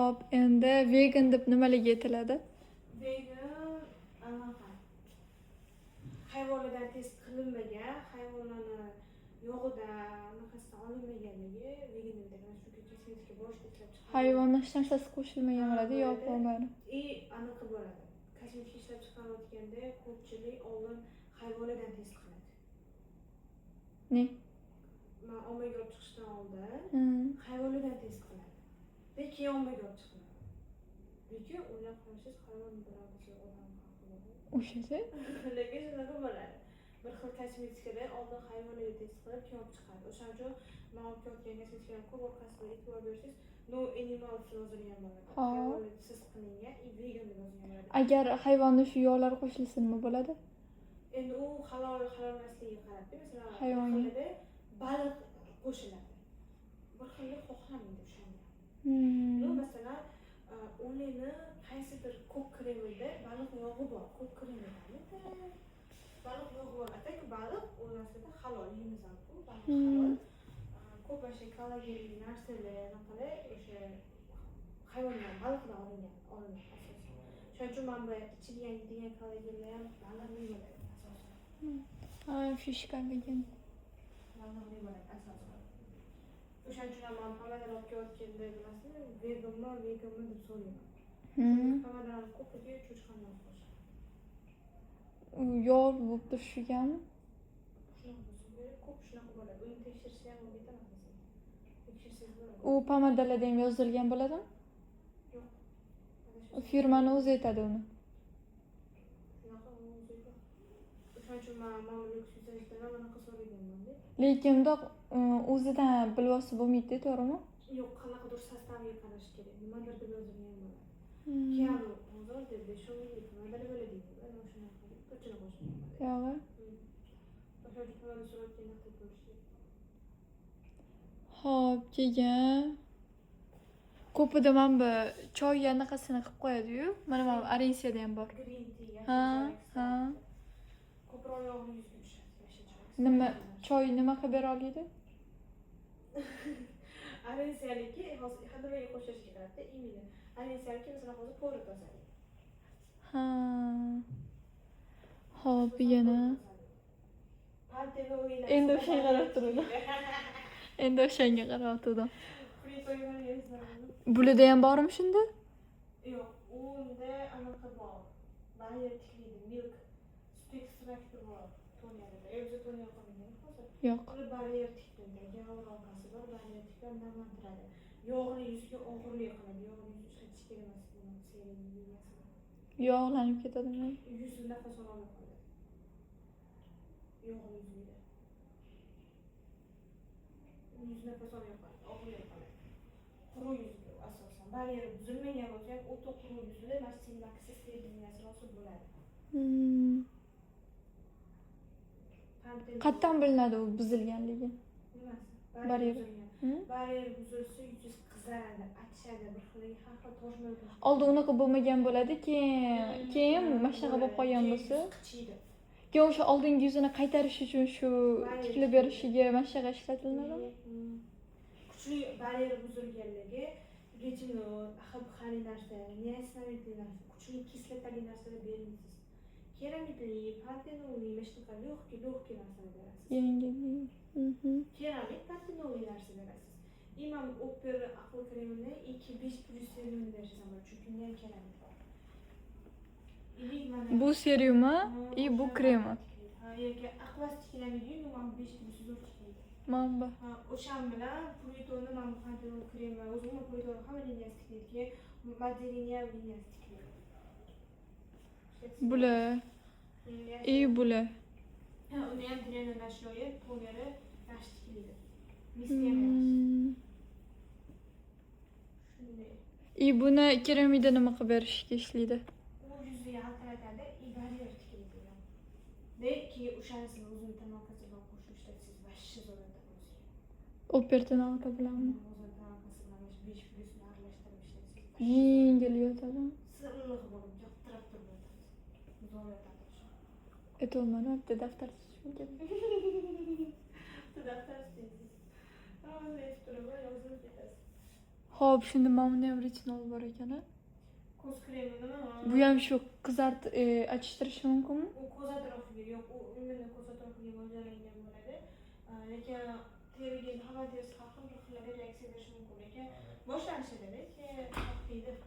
Xo'p, endi vegan deb nimalarga aytiladi? Vegan anaqa hayvonlardan test qilinmagan, hayvonlarni yog'idan anaqasidan olinmaganligi vegan deb aytiladi. Chunki kosmetika boshida ishlab chiqarilgan. Hayvonning hech narsasi qo'shilmagan bo'ladi, yo'q bo'lmaydi. Anaqa bo'ladi. Kosmetika ishlab chiqarayotganda ko'pchilik oldin hayvonlardan test qiladi. Ne? Men ommaga olib chiqishdan oldin hayvonlardan test qiladi. Keyin ommaga olib chiqiladi. Lekin o'ylab qarasiz, hayvon bilan odam farqi bor. O'shacha? Lekin shunaqa bo'ladi. Bir xil kosmetikada oldin hayvonlarga test qilib, keyin olib chiqadi. O'shaning uchun men olib kelayotgan kosmetikalarni ko'p orqasiga e'tibor bersangiz, no animal yozilgan bo'ladi. Hayvonlarsiz qilingan, vegan deb yozilgan bo'ladi. Agar hayvonning shu yog'lari qo'shilsa nima bo'ladi? Endi u halol emasligiga qarab, masalan, hayvonga baliq qo'shiladi. Bir xillik xohlamaydi o'shanda. No, masalan, o'nini qaysidir ko'k kremida baliq yog'i bor, ko'k kremida. Baliq yog'i bor. Atak baliq u narsada halol yeymiz bu, baliq halol. Ko'p o'sha kalogenli narsalar, anaqalar o'sha hayvondan, baliqdan olingan asosan. Shuning uchun men bu ichilgan yeydigan kalogenlar ham baliqning bo'ladi asosan. Fishka vegan. Baliqning bo'ladi asosan. O'shaning uchun men pomadalar olib kelayotganda bilasizmi, veganmi deb so'rayman. Pomadalarni ko'piga cho'chqadan qo'shadi. U yog' bo'lib turishgami? Shunaqa bo'lsa kerak, ko'p shunaqa bo'ladi. Uni tekshirsa ham o'rgataman sizga. Tekshirsangiz bo'ladi. U pomadalarda ham yozilgan bo'ladimi? Yo'q. Firmani o'zi aytadi uni. Shunaqa o'zi yo'q. O'shaning uchun men mamlakat yuzasidan anaqa so'raganman-da. Lekin bundoq o'zidan bilib olsa bo'lmaydi, to'g'rimi? Yo'q, qanaqadir sostavga qarash kerak. Nimadir deb yozilgan bo'ladi. Keyin hozir deb 5 pomadalar bo'ladi. Ana shunaqa to'chini qo'shgan. Yo'q. O'sha pomada so'rayotgan vaqtda ko'rishdi. Xo'p, keyin ko'pida mana bu choy anaqasini qilib qo'yadi-yu. Mana bu Arensiyada ham bor. Green tea. Ha. Ko'proq yog'ni yuzga tushadi, yashin choy. Nima choy nima qilib bera oladi? Arensiyaliki hozir nimaga qo'shishga qarabda, imini. Arensiyaliki masalan hozir pora tozadi. Ha. Xo'p, yana endi o'shanga qarab turdim. Endi o'shanga qarab turdim. Bulida ham bormi shunda? Yo'q, unda anaqa bor. Barrier tiklaydi, milk, sut ekstrakti bor. Toniyada. O'zi toniya qolmagan hozir. Yo'q. Uni barrier tiklaydi. Gavroqasi bor, barrier tiklab namlantiradi. Yog'ni yuzga og'irlik qiladi. Yog'ni yuzga ishlatish kerak emas. Yog'lanib ketadimi? Yuzi nafas ololmay qoladi. Yog'ni yuzida. Yuz nafas olmay qoladi, og'irlik qoladi. Quruq yuzga asosan. Barrier buzilmagan bo'lsa ham o'ta quruq yuzida mastin maksiz serbiliyasi hosil bo'ladi. Qatdan bilinadi u buzilganligi? Nimasi? Barrier. Barrier buzilsa yuz qizaradi, achishadi, bir xil har xil to'shma o'tadi. Oldin unaqa bo'lmagan bo'ladi, keyin mashinaga bo'lib qolgan bo'lsa, keyin o'sha oldingi yuzini qaytarish uchun shu tiklab berishiga mashinaga ishlatiladimi? Kuchli barrier buzilganligi retinol, AHA narsa, niasinamidli narsa, kuchli kislotali narsalar bermaysiz. Keramidli, pantenolli, mashinaga lегкий narsalar berasiz. Keramid, pantenolli narsa berasiz. Imam opera aql kremini 2-5+ seriyini berishingiz mumkin, chunki unda ham keramid bor. Bu seriymi? Bu kremi. Ha, yoki akvastiklarni man 5+ tiklaydi. Mana bu. O'shan bilan Plutonni men pantenol kremi, o'zim Pluton hamma liniyasi tiklaydi, Madeliniya liniyasi tiklaydi. Bular. Bular. Ha, uni ham Drena Nashloyi, toneri yaxshi tiklaydi. Miski ham yaxshi. Buni keramida nima qilib berishga ishlaydi? U yuzni yaltiratadi, barrier tiklaydi. Keyin o'shanisini o'zini tanokasiga qo'shib ishlatsangiz, vashshi zo'rada bo'ladi. Opertonalka bilanmi? O'zini tanokasi bilan 5+ aralashtirib ishlatsangiz. Yengil yotadi. Silliq bo'lib, yoqtirib turadi. Zo'rada. Aytolmadi, bitta daftar tutishim kerak. Daftar tutasiz. Hozir turib yozib ketasiz. Hop, shunda mana bunda ham retinol bor ekan. Ko'z kremi nima? Bu ham shu achishtirishi mumkinmi? U ko'z atrofiga yo'q, u imенно ko'z atrofiga mo'ljallangan bo'ladi. Lekin teriga havo terisi har xil reaksiya berishi mumkin. Lekin boshlanishida keyin xavflidir.